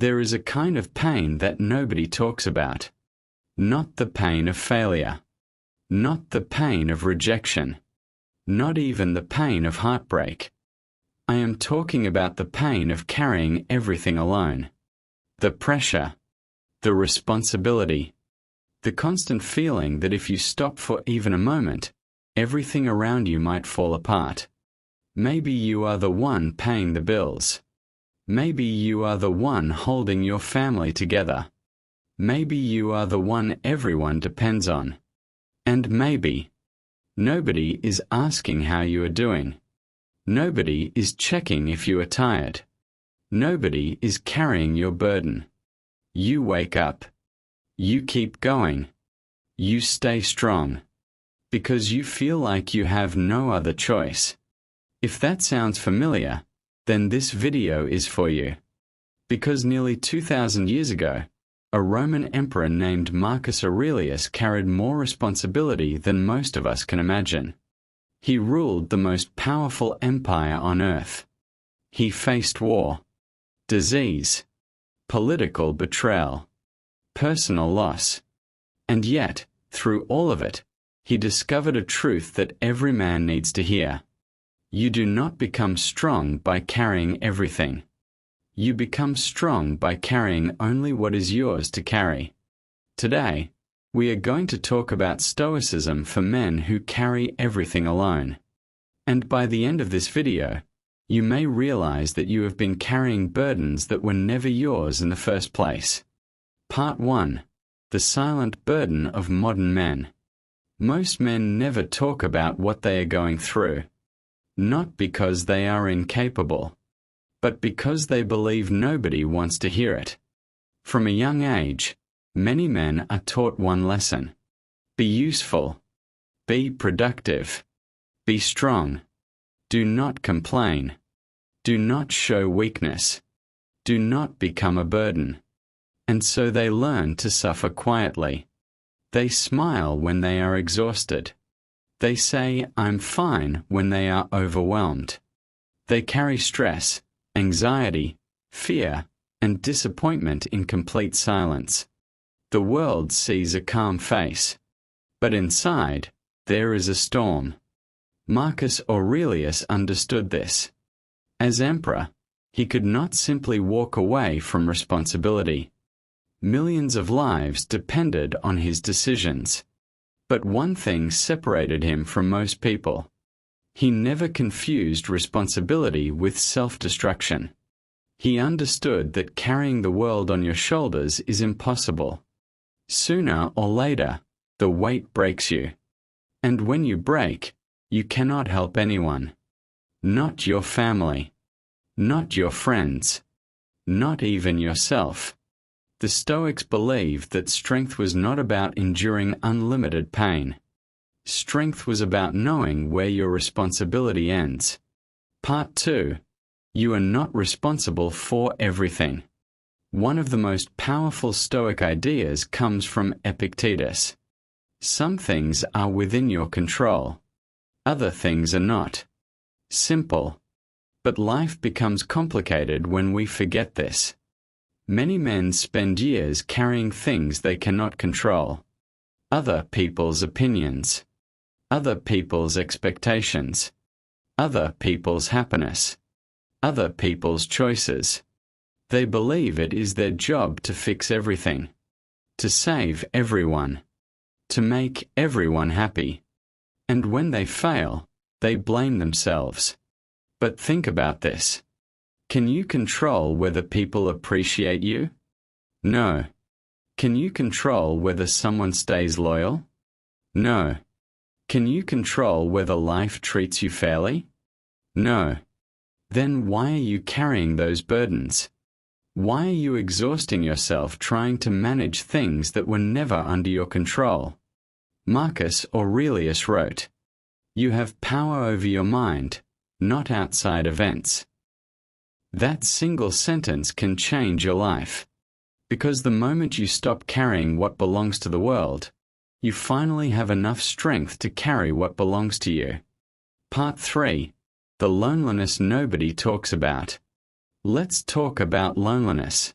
There is a kind of pain that nobody talks about. Not the pain of failure. Not the pain of rejection. Not even the pain of heartbreak. I am talking about the pain of carrying everything alone. The pressure. The responsibility. The constant feeling that if you stop for even a moment, everything around you might fall apart. Maybe you are the one paying the bills. Maybe you are the one holding your family together. Maybe you are the one everyone depends on. And maybe nobody is asking how you are doing. Nobody is checking if you are tired. Nobody is carrying your burden. You wake up. You keep going. You stay strong. Because you feel like you have no other choice. If that sounds familiar, then this video is for you. Because nearly 2,000 years ago, a Roman emperor named Marcus Aurelius carried more responsibility than most of us can imagine. He ruled the most powerful empire on earth. He faced war, disease, political betrayal, personal loss. And yet, through all of it, he discovered a truth that every man needs to hear. You do not become strong by carrying everything. You become strong by carrying only what is yours to carry. Today, we are going to talk about Stoicism for men who carry everything alone. And by the end of this video, you may realize that you have been carrying burdens that were never yours in the first place. Part 1. The silent burden of modern men. Most men never talk about what they are going through. Not because they are incapable, but because they believe nobody wants to hear it. From a young age, many men are taught one lesson. Be useful. Be productive. Be strong. Do not complain. Do not show weakness. Do not become a burden. And so they learn to suffer quietly. They smile when they are exhausted. They say, "I'm fine," when they are overwhelmed. They carry stress, anxiety, fear, and disappointment in complete silence. The world sees a calm face, but inside, there is a storm. Marcus Aurelius understood this. As emperor, he could not simply walk away from responsibility. Millions of lives depended on his decisions. But one thing separated him from most people. He never confused responsibility with self-destruction. He understood that carrying the world on your shoulders is impossible. Sooner or later, the weight breaks you. And when you break, you cannot help anyone. Not your family. Not your friends. Not even yourself. The Stoics believed that strength was not about enduring unlimited pain. Strength was about knowing where your responsibility ends. Part 2. You are not responsible for everything. One of the most powerful Stoic ideas comes from Epictetus. Some things are within your control. Other things are not. Simple. But life becomes complicated when we forget this. Many men spend years carrying things they cannot control. Other people's opinions. Other people's expectations. Other people's happiness. Other people's choices. They believe it is their job to fix everything. To save everyone. To make everyone happy. And when they fail, they blame themselves. But think about this. Can you control whether people appreciate you? No. Can you control whether someone stays loyal? No. Can you control whether life treats you fairly? No. Then why are you carrying those burdens? Why are you exhausting yourself trying to manage things that were never under your control? Marcus Aurelius wrote, "You have power over your mind, not outside events." That single sentence can change your life. Because the moment you stop carrying what belongs to the world, you finally have enough strength to carry what belongs to you. Part 3. The loneliness nobody talks about. Let's talk about loneliness.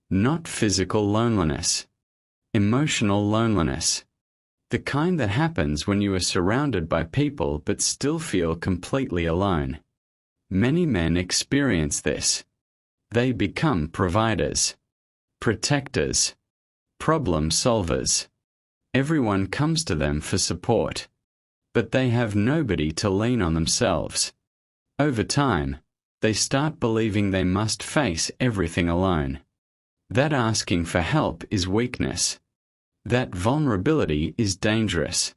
Not physical loneliness. Emotional loneliness. The kind that happens when you are surrounded by people but still feel completely alone. Many men experience this. They become providers, protectors, problem solvers. Everyone comes to them for support, but they have nobody to lean on themselves. Over time, they start believing they must face everything alone. That asking for help is weakness. That vulnerability is dangerous.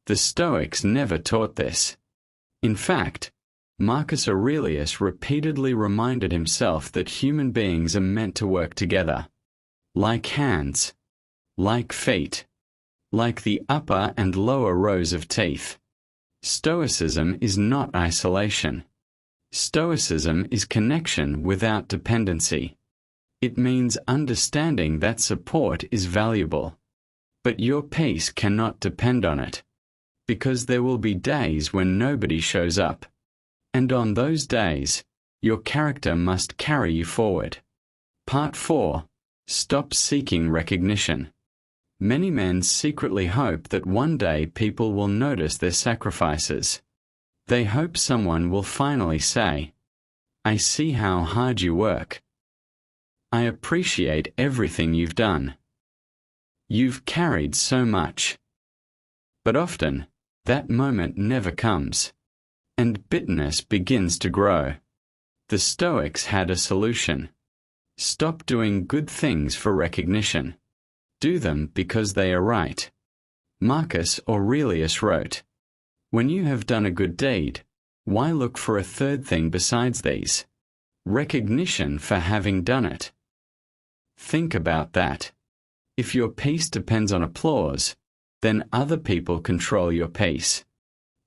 The Stoics never taught this. In fact, Marcus Aurelius repeatedly reminded himself that human beings are meant to work together. Like hands, like feet, like the upper and lower rows of teeth. Stoicism is not isolation. Stoicism is connection without dependency. It means understanding that support is valuable. But your peace cannot depend on it, because there will be days when nobody shows up. And on those days, your character must carry you forward. Part 4. Stop seeking recognition. Many men secretly hope that one day people will notice their sacrifices. They hope someone will finally say, "I see how hard you work. I appreciate everything you've done. You've carried so much." But often, that moment never comes, and bitterness begins to grow. The Stoics had a solution. Stop doing good things for recognition. Do them because they are right. Marcus Aurelius wrote, "When you have done a good deed, why look for a third thing besides these? Recognition for having done it." Think about that. If your peace depends on applause, then other people control your peace.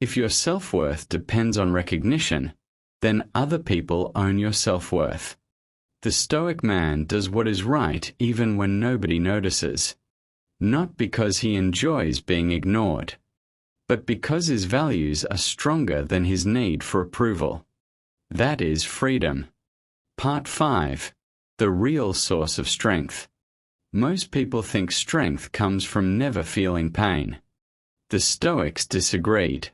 If your self-worth depends on recognition, then other people own your self-worth. The Stoic man does what is right even when nobody notices, not because he enjoys being ignored, but because his values are stronger than his need for approval. That is freedom. Part 5. The real source of strength. Most people think strength comes from never feeling pain. The Stoics disagreed.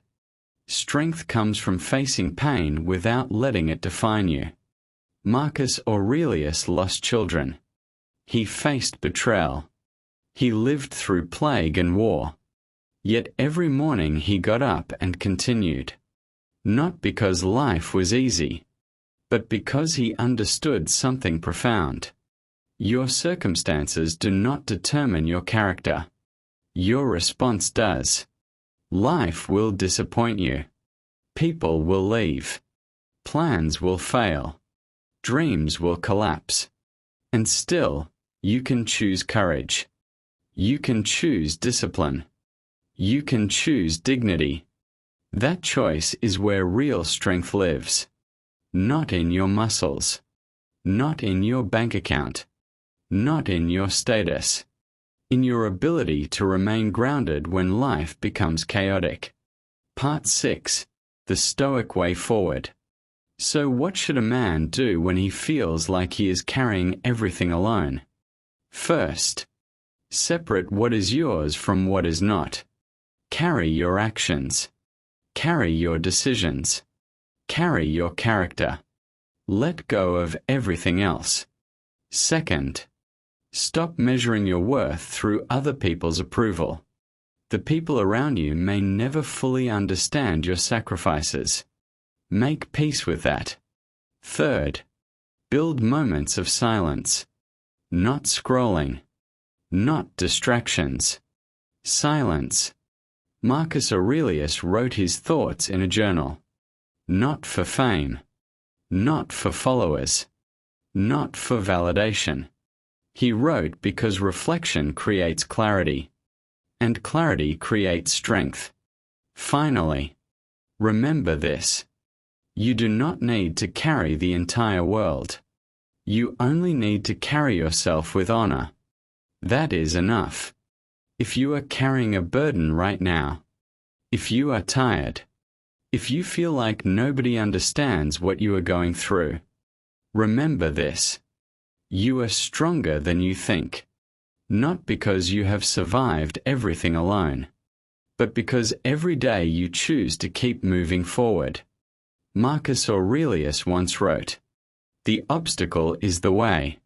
Strength comes from facing pain without letting it define you. Marcus Aurelius lost children. He faced betrayal. He lived through plague and war. Yet every morning he got up and continued. Not because life was easy, but because he understood something profound. Your circumstances do not determine your character. Your response does. Life will disappoint you. People will leave. Plans will fail. Dreams will collapse. And still, you can choose courage. You can choose discipline. You can choose dignity. That choice is where real strength lives. Not in your muscles. Not in your bank account. Not in your status. In your ability to remain grounded when life becomes chaotic. Part 6. The Stoic Way Forward. So what should a man do when he feels like he is carrying everything alone? First, separate what is yours from what is not. Carry your actions. Carry your decisions. Carry your character. Let go of everything else. Second, stop measuring your worth through other people's approval. The people around you may never fully understand your sacrifices. Make peace with that. Third, build moments of silence. Not scrolling. Not distractions. Silence. Marcus Aurelius wrote his thoughts in a journal. Not for fame. Not for followers. Not for validation. He wrote because reflection creates clarity, and clarity creates strength. Finally, remember this. You do not need to carry the entire world. You only need to carry yourself with honor. That is enough. If you are carrying a burden right now, if you are tired, if you feel like nobody understands what you are going through, remember this. You are stronger than you think, not because you have survived everything alone, but because every day you choose to keep moving forward. Marcus Aurelius once wrote, "The obstacle is the way."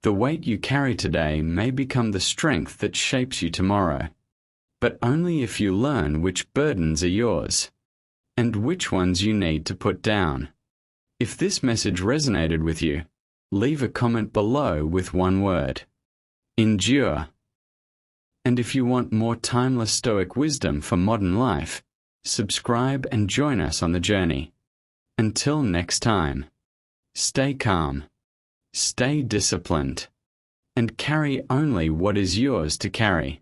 The weight you carry today may become the strength that shapes you tomorrow, but only if you learn which burdens are yours, and which ones you need to put down. If this message resonated with you, leave a comment below with one word: endure. And if you want more timeless Stoic wisdom for modern life, subscribe and join us on the journey. Until next time, stay calm, stay disciplined, and carry only what is yours to carry.